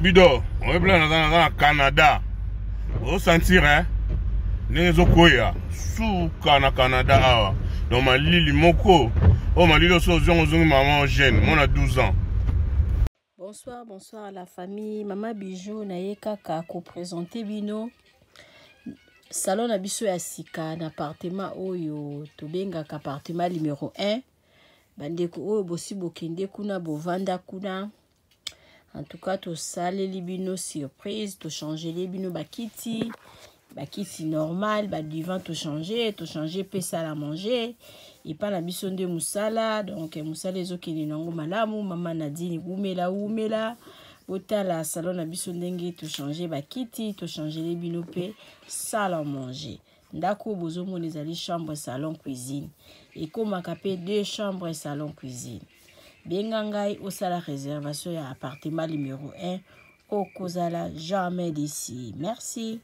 Bido, on est plein dans le Canada. Vous sentir, hein? Nezokoya, souka na Canada. Dans ma lili moko. Oh, ma lili maman jeune. Moi, on a 12 ans. Bonsoir, bonsoir à la famille. Maman Bijou, naye kaka ko présenter bino. Salon na biso ya sika na appartement oyo tobenga appartement numéro 1. Bandeko oyo bosi bokende kuna bovanda kuna. En tout cas, to sale libino surprise, to changer libino bakiti normal, ba divan to changer pe sala manger. Et pas la biso de musala, donc musala ezokende nango malamu, mama Nadine umela. Otala salon na biso ndenge to changer bakiti, to changer libino pe sala manger. Ndako bozomo ezali chambre salon cuisine. Et comme kapé 2 chambres salon cuisine. Bengangai au sala réservation à appartement numéro 1 au Kozala jamais d'ici. Merci.